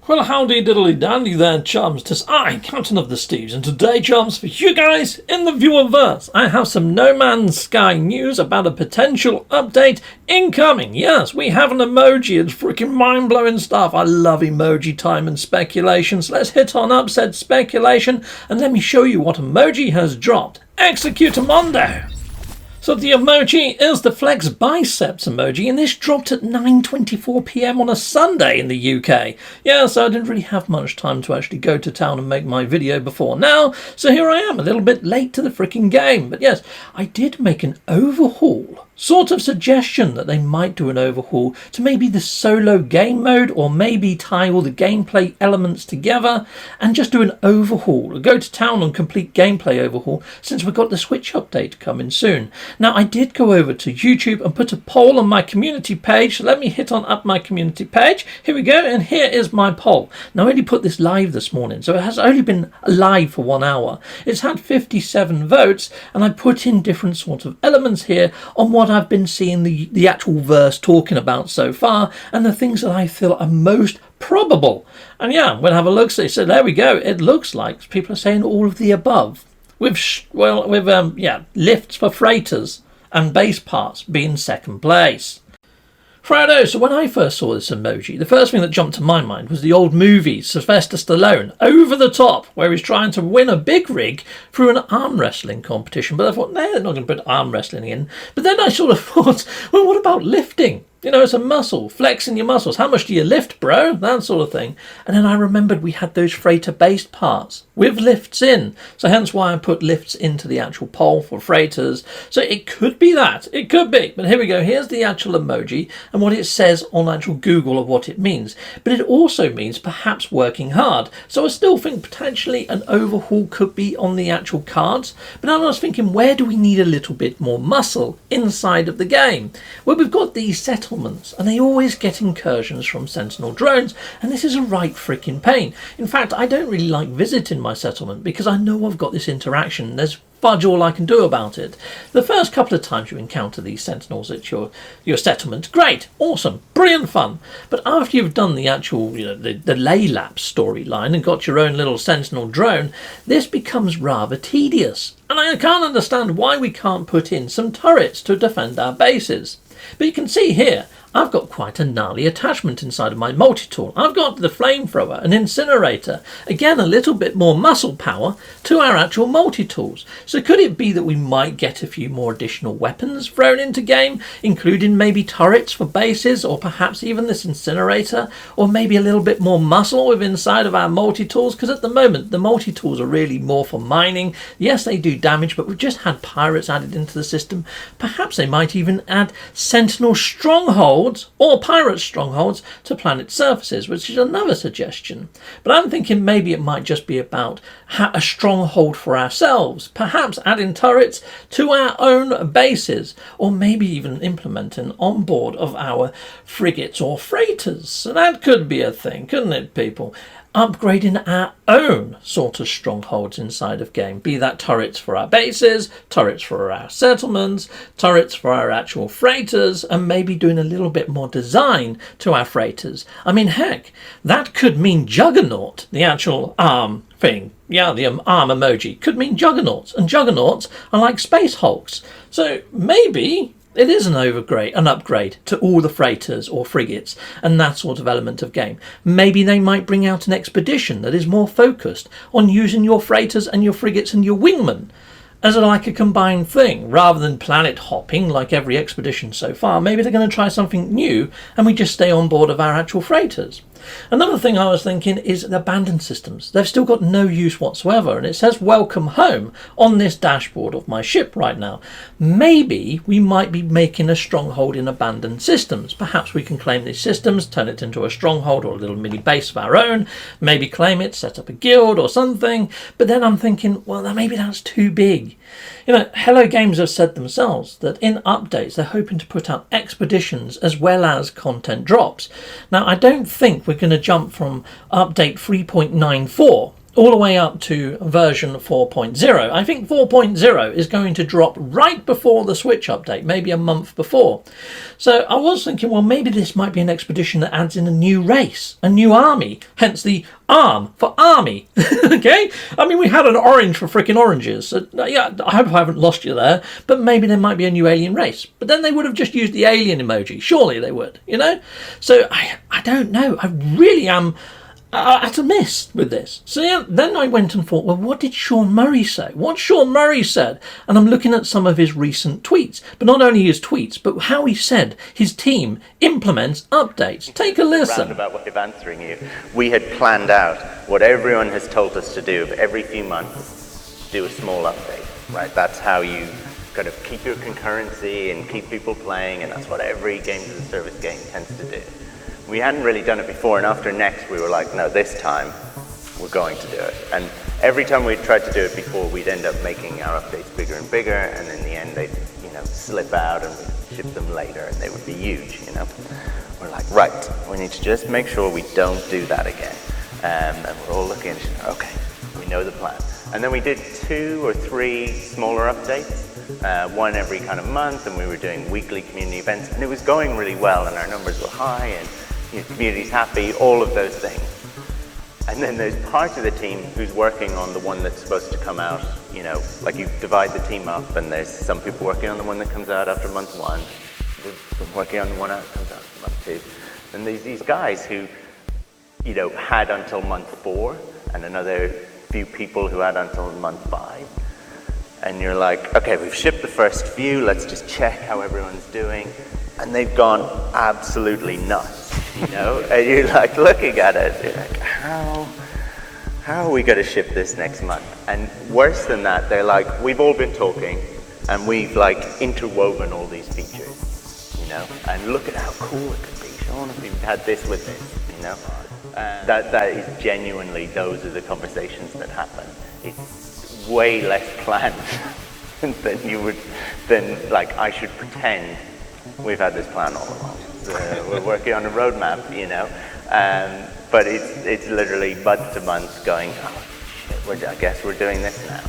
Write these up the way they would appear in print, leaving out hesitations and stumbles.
Well, howdy diddly dandy there, chums. 'Tis I, Captain of the Steves, and today, chums, for you guys in the viewerverse, I have some No Man's Sky news about a potential update incoming. Yes, we have an emoji. It's freaking mind-blowing stuff. I love emoji time and speculation. So let's hit on up said speculation and let me show you what emoji has dropped. Executamundo! So the emoji is the Flex Biceps emoji, and this dropped at 9:24 p.m. on a Sunday in the UK. Yeah, so I didn't really have much time to actually go to town and make my video before now, so here I am, a little bit late to the freaking game. But yes, I did make an overhaul. Sort of suggestion that they might do an overhaul to maybe the solo game mode, or maybe tie all the gameplay elements together and just do an overhaul, go to town on complete gameplay overhaul, since we've got the Switch update coming soon. Now, I did go over to YouTube and put a poll on my community page, so let me hit on up my community page. Here we go, and here is my poll. Now, I only put this live this morning, so it has only been live for 1 hour. It's had 57 votes, and I put in different sort of elements here on what I've been seeing the actual verse talking about so far, and the things that I feel are most probable. And yeah, we'll have a look. So there we go. It looks like people are saying all of the above. With lifts for freighters and base parts being second place. Righto, so when I first saw this emoji, the first thing that jumped to my mind was the old movie, Sylvester Stallone, Over the Top, where he's trying to win a big rig through an arm wrestling competition. But I thought, they're not going to put arm wrestling in. But then I sort of thought, well, what about lifting? You know, it's a muscle, flexing your muscles. How much do you lift, bro? That sort of thing. And then I remembered we had those freighter-based parts with lifts in. So hence why I put lifts into the actual poll for freighters. So it could be that. It could be. But here we go. Here's the actual emoji and what it says on actual Google of what it means. But it also means perhaps working hard. So I still think potentially an overhaul could be on the actual cards. But now I was thinking, where do we need a little bit more muscle inside of the game? Well, we've got these settlements, and they always get incursions from Sentinel drones, and this is a right freaking pain. In fact, I don't really like visiting my settlement because I know I've got this interaction. There's fudge all I can do about it. The first couple of times you encounter these sentinels at your settlement, great, awesome, brilliant fun. But after you've done the actual, the lay lap storyline and got your own little sentinel drone, this becomes rather tedious. And I can't understand why we can't put in some turrets to defend our bases. But you can see here, I've got quite a gnarly attachment inside of my multi-tool. I've got the flamethrower, an incinerator, again a little bit more muscle power to our actual multi-tools. So could it be that we might get a few more additional weapons thrown into game, including maybe turrets for bases, or perhaps even this incinerator, or maybe a little bit more muscle with inside of our multi-tools? Because at the moment the multi-tools are really more for mining. Yes, they do damage, but we've just had pirates added into the system. Perhaps they might even add sentinel strongholds or pirate strongholds to planet surfaces, which is another suggestion. But I'm thinking maybe it might just be about a stronghold for ourselves, perhaps adding turrets to our own bases, or maybe even implementing on board of our frigates or freighters. So that could be a thing, couldn't it, people? Upgrading our own sort of strongholds inside of game, be that turrets for our bases, turrets for our settlements, turrets for our actual freighters, and maybe doing a little bit more design to our freighters. I mean, heck, that could mean Juggernaut, the actual arm thing. Yeah, the arm emoji could mean Juggernauts, and Juggernauts are like Space Hulks. So maybe it is an upgrade to all the freighters or frigates and that sort of element of game. Maybe they might bring out an expedition that is more focused on using your freighters and your frigates and your wingmen as like a combined thing, rather than planet hopping like every expedition so far. Maybe they're going to try something new and we just stay on board of our actual freighters. Another thing I was thinking is the abandoned systems. They've still got no use whatsoever, and it says welcome home on this dashboard of my ship right now. Maybe we might be making a stronghold in abandoned systems. Perhaps we can claim these systems, turn it into a stronghold or a little mini base of our own, maybe claim it, set up a guild or something. But then I'm thinking, well, maybe that's too big. Hello Games have said themselves that in updates they're hoping to put out expeditions as well as content drops. Now, I don't think we're going to jump from update 3.94 all the way up to version 4.0. I think 4.0 is going to drop right before the Switch update, maybe a month before. So I was thinking, well, maybe this might be an expedition that adds in a new race, a new army, hence the ARM for army. Okay? I mean, we had an orange for freaking oranges. So, yeah, I hope I haven't lost you there, but maybe there might be a new alien race. But then they would have just used the alien emoji. Surely they would, you know? So I don't know. I really am at a miss with this. So yeah, then I went and thought, well, what did Sean Murray say? What Sean Murray said? And I'm looking at some of his recent tweets, but not only his tweets, but how he said his team implements updates. Take a listen. Roundabout way of answering you. We had planned out what everyone has told us to do every few months, do a small update, right? That's how you kind of keep your concurrency and keep people playing, and that's what every games as a service game tends to do. We hadn't really done it before, and after Next we were like, no, this time we're going to do it. And every time we tried to do it before, we'd end up making our updates bigger and bigger, and in the end they'd slip out and we'd ship them later and they would be huge. We're like, right, we need to just make sure we don't do that again. And we're all looking at okay, we know the plan. And then we did 2 or 3 smaller updates, one every kind of month, and we were doing weekly community events, and it was going really well, and our numbers were high, and community's happy, all of those things. And then there's part of the team who's working on the one that's supposed to come out, like you divide the team up, and there's some people working on the one that comes out after month 1, we're working on the one that comes out after month 2, and there's these guys who, had until month 4, and another few people who had until month 5. And you're like, okay, we've shipped the first few, let's just check how everyone's doing. And they've gone absolutely nuts, And you're like looking at it, you're like, how are we going to ship this next month? And worse than that, they're like, we've all been talking, and we've like interwoven all these features, and look at how cool it could be, Sean, if we had this with this, That is genuinely, those are the conversations that happen. It's way less planned than like I should pretend we've had this plan all along. We're working on a roadmap, but it's literally month to month going, oh shit, I guess we're doing this now,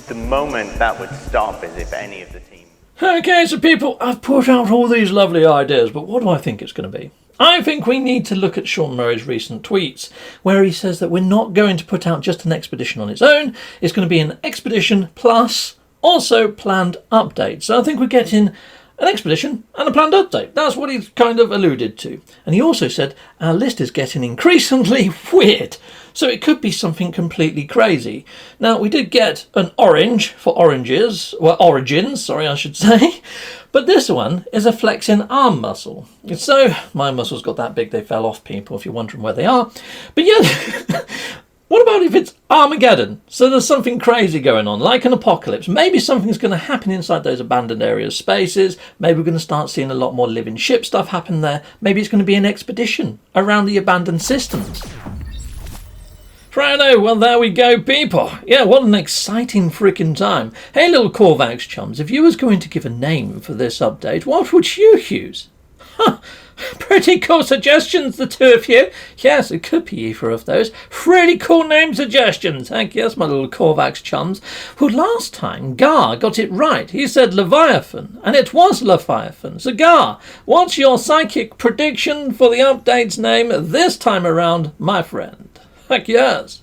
The moment that would stop is if any of the team. Okay, so people, I've put out all these lovely ideas, but what do I think it's going to be? I think we need to look at Sean Murray's recent tweets, where he says that we're not going to put out just an expedition on its own. It's going to be an expedition plus also planned updates. So I think we're getting an expedition and a planned update. That's what he's kind of alluded to. And he also said our list is getting increasingly weird. So it could be something completely crazy. Now, we did get an orange for oranges, well, origins, sorry, I should say. But this one is a flexing arm muscle. So my muscles got that big they fell off, people, if you're wondering where they are. But yeah, what about if it's Armageddon? So there's something crazy going on, like an apocalypse. Maybe something's going to happen inside those abandoned areas, spaces. Maybe we're going to start seeing a lot more living ship stuff happen there. Maybe it's going to be an expedition around the abandoned systems. Righto, well there we go, people. Yeah, what an exciting freaking time. Hey little Corvax chums, if you was going to give a name for this update, what would you use? Huh, pretty cool suggestions, the two of you. Yes, it could be either of those. Really cool name suggestions. Heck yes, my little Corvax chums. Who last time, Gar got it right. He said Leviathan, and it was Leviathan. So Gar, what's your psychic prediction for the update's name this time around, my friend? Heck yes.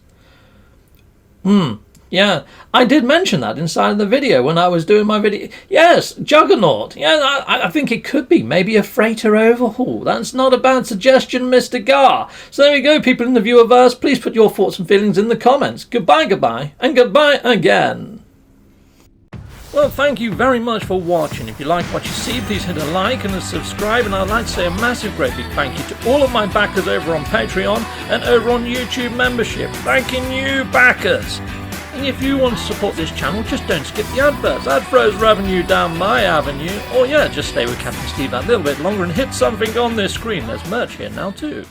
Yeah, I did mention that inside of the video when I was doing my video. Yes, Juggernaut. Yeah, I think it could be maybe a freighter overhaul. That's not a bad suggestion, Mr. Gar. So there we go, people in the viewerverse. Please put your thoughts and feelings in the comments. Goodbye, and goodbye again. Well, thank you very much for watching. If you like what you see, please hit a like and a subscribe. And I'd like to say a massive, great big thank you to all of my backers over on Patreon and over on YouTube membership. Thanking you, backers. And if you want to support this channel, just don't skip the adverts. That throws revenue down my avenue. Or yeah, just stay with Captain Steve that little bit longer and hit something on this screen. There's merch here now too.